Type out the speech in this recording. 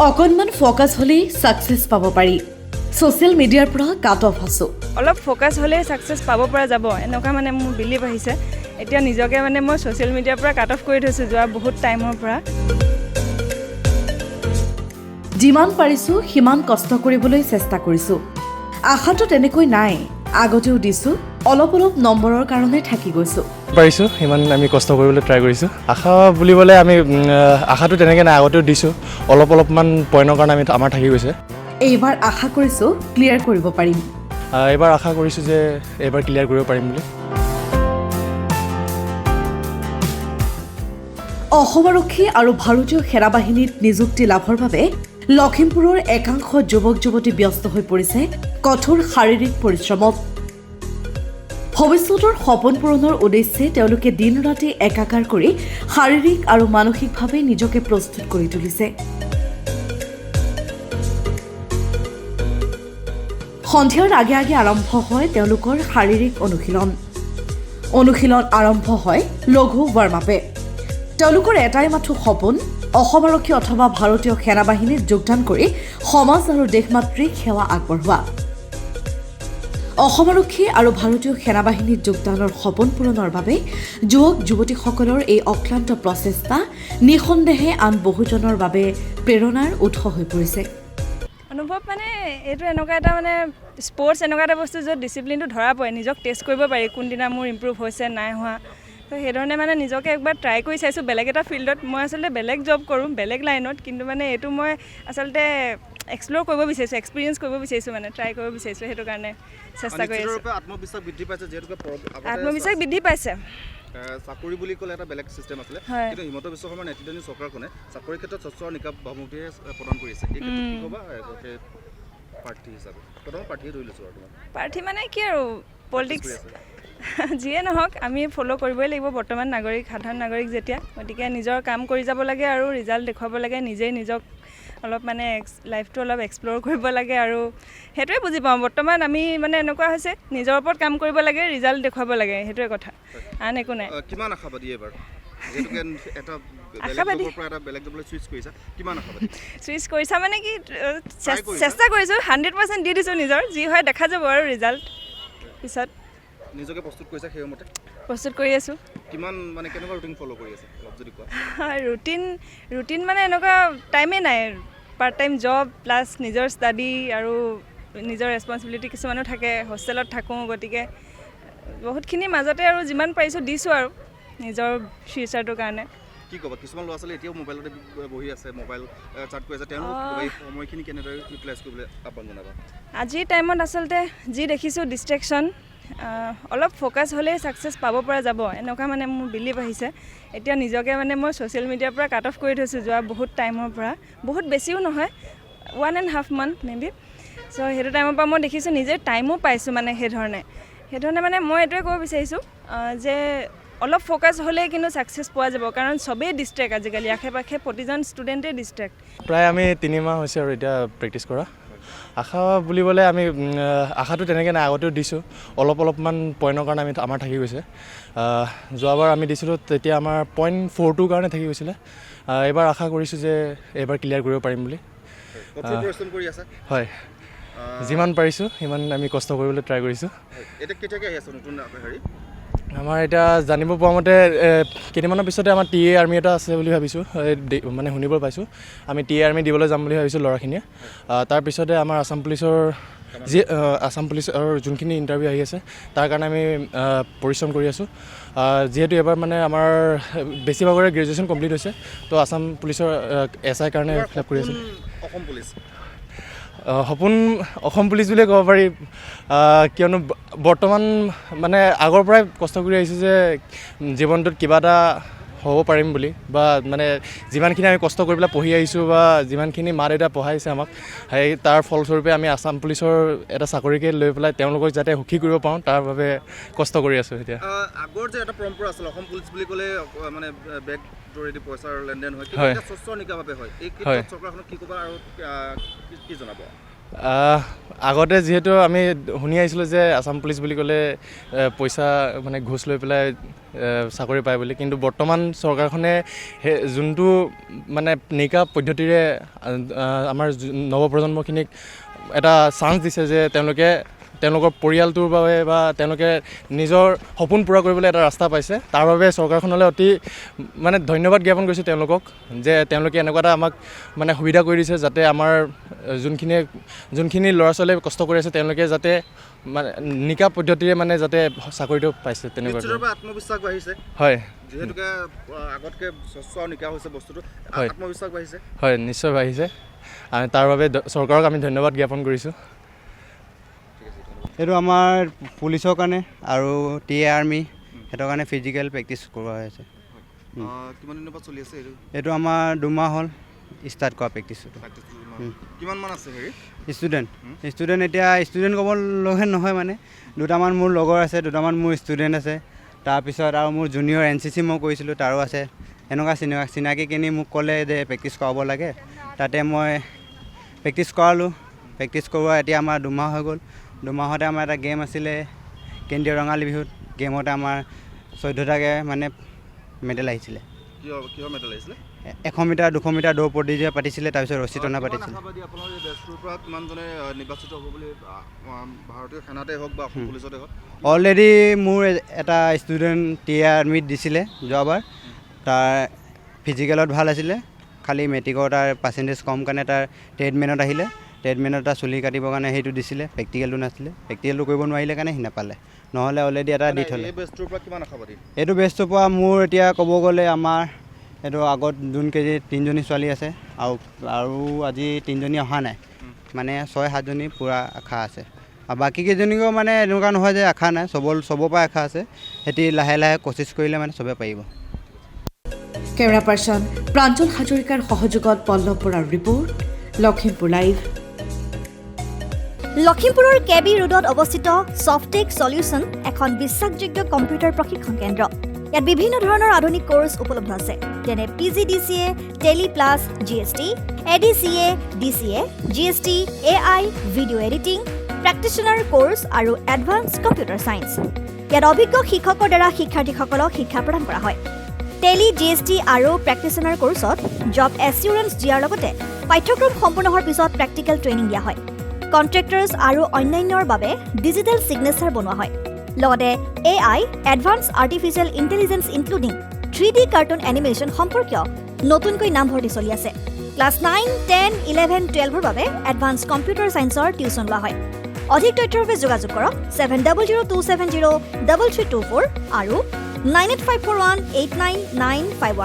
অকণমান ফ'কাছ হ'লেই ছাকচেছ পাব পাৰি। ছ'চিয়েল মিডিয়াৰ পৰা কাট অফ আছোঁ। অলপ ফ'কাছ হ'লেই ছাকচেছ পাব পৰা যাব, এনেকুৱা মানে মোৰ বিলিভ আহিছে। এতিয়া নিজকে মানে মই ছ'চিয়েল মিডিয়াৰ পৰা কাট অফ কৰি থৈছোঁ যোৱা বহুত টাইমৰ পৰা। যিমান পাৰিছোঁ সিমান কষ্ট কৰিবলৈ চেষ্টা কৰিছোঁ। আশাটো তেনেকৈ নাই, আগতেও দিছোঁ, অলপ অলপ নম্বৰৰ কাৰণে থাকি গৈছোঁ। পাৰিছোঁ সিমান আমি কষ্ট কৰিবলৈ ট্ৰাই কৰিছোঁ। আশা বুলিবলৈ আমি আশাটো তেনেকৈ নাই, আগতেও দিছোঁ, অলপমান পইণ্টৰ কাৰণে আমাৰ থাকি গৈছে। এইবাৰ আশা কৰিছোঁ ক্লিয়াৰ কৰিব পাৰিম। এইবাৰ আশা কৰিছোঁ যে এইবাৰ ক্লিয়াৰ কৰিব পাৰিম বুলি। অসম আৰক্ষী আৰু ভাৰতীয় সেনা বাহিনীত নিযুক্তি লাভৰ বাবে লখিমপুৰৰ একাংশ যুৱক যুৱতী ব্যস্ত হৈ পৰিছে কঠোৰ শাৰীৰিক পৰিশ্ৰমত। ভৱিষ্যতৰ সপোন পূৰণৰ উদ্দেশ্যে তেওঁলোকে দিন ৰাতি একাকাৰ কৰি শাৰীৰিক আৰু মানসিকভাৱে নিজকে প্ৰস্তুত কৰি তুলিছে। সন্ধিয়াৰ আগে আগে আৰম্ভ হয় তেওঁলোকৰ শাৰীৰিক অনুশীলন আৰম্ভ হয় লঘু ৱাৰ্ম-আপে। তেওঁলোকৰ এটাই মাথো সপোন, অসম আৰক্ষী অথবা ভাৰতীয় সেনা বাহিনীত যোগদান কৰি সমাজ আৰু দেশমাতৃক সেৱা আগবঢ়োৱা। অসম আৰক্ষী আৰু ভাৰতীয় সেনা বাহিনীত যোগদানৰ সপোন পূৰণৰ বাবে যুৱক যুৱতীসকলৰ এই অক্লান্ত প্ৰচেষ্টা নিঃসন্দেহে আন বহুজনৰ বাবে প্ৰেৰণাৰ উৎস হৈ পৰিছে। অনুভৱ মানে এইটো এনেকুৱা এটা মানে স্পৰ্টছ এনেকুৱা এটা বস্তু য'ত ডিচিপ্লিনটো ধৰা পৰে, নিজক টেষ্ট কৰিব পাৰি কোনদিনা মোৰ ইম্প্ৰুভ হৈছে নাই হোৱা। তো সেইধৰণে মানে নিজকে একবাৰ ট্ৰাই কৰি চাইছোঁ বেলেগ এটা ফিল্ডত। মই আচলতে বেলেগ জব কৰোঁ, বেলেগ লাইনত, কিন্তু মানে এইটো মই আচলতে এক্সপ্ল'ৰ কৰিব বিচাৰিছোঁ, এক্সপিৰিয়েঞ্চ কৰিব বিচাৰিছোঁ, মানে ট্ৰাই কৰিব বিচাৰিছোঁ, সেইটো কাৰণে চেষ্টা কৰি আছোঁ। আত্মবিশ্বাস বৃদ্ধি পাইছে, যিহেতু আত্মবিশ্বাস বৃদ্ধি পাইছে। চাকৰি বুলি ক'লে এটা বেলেগ চিষ্টেম আছিলে, কিন্তু হিমন্ত বিশ্ব শৰ্মাৰ নেতৃত্বাধীন চৰকাৰখনে চাকৰিৰ ক্ষেত্ৰত স্বচ্ছ আৰু নিকা ভাৱমূৰ্তিয়ে প্ৰদান কৰিছে। এই ক্ষেত্ৰত কি ক'বা প্ৰাৰ্থী হিচাপে? প্ৰথম প্ৰাৰ্থীয়ে ধৰি লৈছোঁ আৰু প্ৰাৰ্থী মানে কি আৰু পলিটিক্স যিয়ে নহওক আমি ফ'ল' কৰিবই লাগিব বৰ্তমান সাধাৰণ নাগৰিক যেতিয়া, গতিকে নিজৰ কাম কৰি যাব লাগে আৰু ৰিজাল্ট দেখুৱাব লাগে, নিজেই নিজক অলপ মানে লাইফটো অলপ এক্সপ্ল'ৰ কৰিব লাগে, আৰু সেইটোৱে বুজি পাওঁ বৰ্তমান আমি মানে এনেকুৱা হৈছে নিজৰ ওপৰত কাম কৰিব লাগে, ৰিজাল্ট দেখুৱাব লাগে, সেইটোৱে কথা, আন একো নাই। কিমান আশাবাদী এবাৰ চুইচ কৰিছা মানে কি চেষ্টা কৰিছোঁ, 100% দি দিছোঁ নিজৰ, যি হয় দেখা যাব আৰু ৰিজাল্ট পিছত। নিজকে প্ৰস্তুত কৰিছা সেইমতে? প্ৰস্তুত কৰি আছোঁ। কিমান মানে কেনেকুৱা ৰুটিন ফ'ল' কৰি আছে যদি কোৱা? ৰুটিন মানে এনেকুৱা টাইমেই নাই, পাৰ্ট টাইম জব প্লাছ নিজৰ ষ্টাডি আৰু নিজৰ ৰেছপনচিবিলিটি কিছুমানো থাকে, হোষ্টেলত থাকোঁ, গতিকে বহুতখিনি মাজতে আৰু যিমান পাৰিছোঁ দিছোঁ আৰু নিজৰ ফিউচাৰটোৰ কাৰণে। কি ক'বা, কিছুমান ল'ৰা ছোৱালী এতিয়াও মোবাইলতে বহি আছে, মোবাইল চাৰ্ট কৰি আছে, তেওঁলোক এই সময়খিনি কেনেদৰে ইউটিলাইজ কৰিবলৈ আহ্বান জনাবা? আজিৰ টাইমত আচলতে যি দেখিছোঁ ডিষ্ট্ৰেকশ্যন, অলপ ফ'কাছ হ'লেই ছাকচেছ পাব পৰা যাব, এনেকুৱা মানে মোৰ বিলিভ আহিছে। এতিয়া নিজকে মানে মই ছ'চিয়েল মিডিয়াৰ পৰা কাট অফ কৰি থৈছোঁ যোৱা বহুত টাইমৰ পৰা, বহুত বেছিও নহয়, 1.5 month মে বি। চ' সেইটো টাইমৰ পৰা মই দেখিছোঁ নিজে টাইমো পাইছোঁ, মানে সেইধৰণে মানে মই এইটোৱে ক'ব বিচাৰিছোঁ যে অলপ ফ'কাছ হ'লেই কিন্তু ছাকচেছ পোৱা যাব, কাৰণ চবেই ডিষ্ট্ৰেক্ট আজিকালি, আশে পাশে প্ৰতিজন ষ্টুডেণ্টেই ডিষ্ট্ৰেক্ট। প্ৰায় আমি 3 মাহ হৈছে আৰু এতিয়া প্ৰেক্টিছ কৰা। আশা বুলিবলৈ আমি আশাটো তেনেকৈ নাই, আগতেও দিছোঁ, অলপমান পইণ্টৰ কাৰণে আমাৰ থাকি গৈছে। যোৱাবাৰ আমি দিছিলোঁ তেতিয়া আমাৰ 0.42 কাৰণে থাকি গৈছিলে। এইবাৰ আশা কৰিছোঁ যে এইবাৰ ক্লিয়াৰ কৰিব পাৰিম বুলি। হয়, যিমান পাৰিছোঁ সিমান আমি কষ্ট কৰিবলৈ ট্ৰাই কৰিছোঁ। আমাৰ এতিয়া জানিব পোৱা মতে কেইদিনমানৰ পিছতে আমাৰ TA আৰ্মি এটা আছে বুলি ভাবিছোঁ, মানে শুনিব পাইছোঁ। আমি TA আৰ্মি দিবলৈ যাম বুলি ভাবিছোঁ ল'ৰাখিনিয়ে। তাৰপিছতে আমাৰ আছাম পুলিচৰ যোনখিনি ইণ্টাৰভিউ আহি আছে তাৰ কাৰণে আমি পৰিশ্ৰম কৰি আছোঁ। যিহেতু এবাৰ মানে আমাৰ বেছিভাগৰে গ্ৰেজুৱেশ্যন কমপ্লিট হৈছে, তো আছাম পুলিচৰ SI কাৰণে ফিল আপ কৰি আছোঁ। সপোন অসম পুলিচ বুলিয়ে ক'ব পাৰি, কিয়নো বৰ্তমান মানে আগৰ পৰাই কষ্ট কৰি আহিছোঁ যে জীৱনটোত কিবা এটা হ'ব পাৰিম বুলি, বা মানে যিমানখিনি আমি কষ্ট কৰি পেলাই পঢ়ি আহিছোঁ বা যিমানখিনি মা দেউতা পঢ়াইছে আমাক, সেই তাৰ ফলস্বৰূপে আমি আছাম পুলিচৰ এটা চাকৰিকে লৈ পেলাই তেওঁলোকক যাতে সুখী কৰিব পাৰোঁ তাৰ বাবে কষ্ট কৰি আছোঁ। এতিয়া আগৰ যে এটা পৰম্পৰা আছিল, অসম পুলিচ বুলি ক'লে মানে বেগ দৰেদি পইচাৰ লেনদেন হয়, স্বচ্ছ নিকাভাৱে হয়, এই ক্ষেত্ৰত চৰকাৰখনক কি ক'বা আৰু কি জনাব? আগতে যিহেতু আমি শুনি আহিছিলোঁ যে আছাম পুলিচ বুলি ক'লে পইচা মানে ঘোচ লৈ পেলাই চাকৰি পায় বুলি, কিন্তু বৰ্তমান চৰকাৰখনে যোনটো মানে নিকা পদ্ধতিৰে আমাৰ নৱপ্ৰজন্মখিনিক এটা চান্স দিছে যে তেওঁলোকৰ পৰিয়ালটোৰ বাবে বা তেওঁলোকে নিজৰ সপোন পূৰা কৰিবলৈ এটা ৰাস্তা পাইছে, তাৰ বাবে চৰকাৰখনলৈ অতি মানে ধন্যবাদ জ্ঞাপন কৰিছোঁ তেওঁলোকক, যে তেওঁলোকে এনেকুৱা এটা আমাক মানে সুবিধা কৰি দিছে যাতে আমাৰ যোনখিনি ল'ৰা ছোৱালীয়ে কষ্ট কৰি আছে তেওঁলোকে যাতে মানে নিকা পদ্ধতিৰে মানে যাতে চাকৰিটো পাইছে তেনেকুৱা। আত্মবিশ্বাস বাঢ়িছে, হয়, যিহেতুকে আগতকৈ স্বচ্ছ আৰু নিকা হৈছে বস্তুটো, হয়, আত্মবিশ্বাস বাঢ়িছে। হয়, নিশ্চয় বাঢ়িছে। তাৰ বাবে চৰকাৰক আমি ধন্যবাদ জ্ঞাপন কৰিছোঁ। এইটো আমাৰ পুলিচৰ কাৰণে আৰু TA আৰ্মি সিহঁতৰ কাৰণে ফিজিকেল প্ৰেক্টিচ কৰোৱা হৈছে। কিমান দিনৰ পৰা চলি আছে এইটো আমাৰ 2 মাহ হ'ল ষ্টাৰ্ট কৰা প্ৰেক্টিচটো। কিমান মান আছে ষ্টুডেণ্ট এতিয়া ষ্টুডেণ্ট ক'বলৈ নহয় মানে 2টামান মোৰ লগৰ আছে, 2টামান মোৰ ষ্টুডেণ্ট আছে, তাৰপিছত আৰু মোৰ জুনিয়ৰ NCC মই কৰিছিলোঁ তাৰো আছে। এনেকুৱা চিনাকিখিনি মোক ক'লে যে প্ৰেক্টিচ কৰাব লাগে, তাতে মই প্ৰেক্টিচ কৰালোঁ। প্ৰেক্টিচ কৰোৱা এতিয়া আমাৰ 2 মাহ হৈ গ'ল। 2 মাহতে আমাৰ এটা গেম আছিলে কেন্দ্ৰীয় ৰঙালী বিহুত, গেমতে আমাৰ 14টাকৈ মানে মেডেল আহিছিলে। কিহৰ মেডেল আহিছিলে? 100 মিটাৰ 200 মিটাৰ দৌৰ প্ৰতিযোগিতা পাতিছিলে, তাৰপিছত ৰছী টনা পাতিছিলে। আপোনাৰ এই দেশটোৰ পৰা কিমানজনে নিৰ্বাচিত হ'ব বুলি ভাৰতীয় সেনাতে হওক বা অসম পুলিচতে হওক? অলৰেডি মোৰ এটা ষ্টুডেণ্ট TA আৰ্মিত দিছিলে যোৱাবাৰ, তাৰ ফিজিকেলত ভাল আছিলে, খালি মেট্ৰিকৰ তাৰ পাৰ্চেণ্টেজ কম কাৰণে তাৰ ট্ৰেডমেনত আহিলে। ট্ৰেডমেনত তাৰ চুলি কাটিবৰ কাৰণে সেইটো দিছিলে, প্ৰেক্টিকেলটো নাছিলে। প্ৰেক্টিকেলটো কৰিব নোৱাৰিলে কাৰণে সি নাপালে, নহ'লে অলৰেডি এটা দি থ'লে। এইটো বেষ্টটোৰ পৰা মোৰ এতিয়া ক'ব গ'লে আমাৰ এইটো আগত যোন কেজি 3জনী ছোৱালী আছে আৰু আজি 3জনী অহা নাই, মানে 6-7জনী পূৰা আশা আছে। আৰু বাকী কেইজনীকো মানে এনেকুৱা নহয় যে আশা নাই, চবৰ পৰা আশা আছে। সিহঁতি লাহে লাহে কোচিছ কৰিলে মানে চবে পাৰিব। কেমেৰা পাৰ্চন প্ৰাঞ্জল হাজৰিকাৰ সহযোগত পল্লৱ বৰাৰ ৰিপৰ্ট, লখিমপুৰ লাইভ। লখিমপুৰৰ KB ৰোডত অৱস্থিত সফটেক সলিউশ্যন এখন বিশ্বাসযোগ্য কম্পিউটাৰ প্ৰশিক্ষণ কেন্দ্ৰ। ইয়াত বিভিন্ন ধৰণৰ আধুনিক কোৰ্চ উপলব্ধ আছে, যেনে PGDCA, Tally plus, GST, ADCA, DCA, GST, AI, video' editing, practitioner course আৰু এডভান্স কম্পিউটাৰ ছায়েন্স। ইয়াত অভিজ্ঞ শিক্ষকৰ দ্বাৰা শিক্ষাৰ্থীসকলক শিক্ষা প্ৰদান কৰা হয়। টেলি, GST আৰু প্ৰেক্টিশ্যনাৰ কোৰ্চত জব এছিউৰেঞ্চ দিয়াৰ লগতে পাঠ্যক্ৰম সম্পূৰ্ণ হোৱাৰ পিছত প্ৰেক্টিকেল ট্ৰেইনিং দিয়া হয়। কণ্ট্ৰেক্টাৰ্ছ আৰু অন্যান্যৰ বাবে ডিজিটেল ছিগনেচাৰ বনোৱা হয়। লগতে AI, advance artificial intelligence including 3D cartoon animation সম্পৰ্কীয় নতুনকৈ নামভৰ্তি চলি আছে। ক্লাছ 9, 10, 11, 12ৰ বাবে এডভান্স কম্পিউটাৰ ছায়েন্সৰ টিউচন লোৱা হয়। অধিক তথ্যৰ বাবে যোগাযোগ কৰক 7002703324 আৰু 9854189951।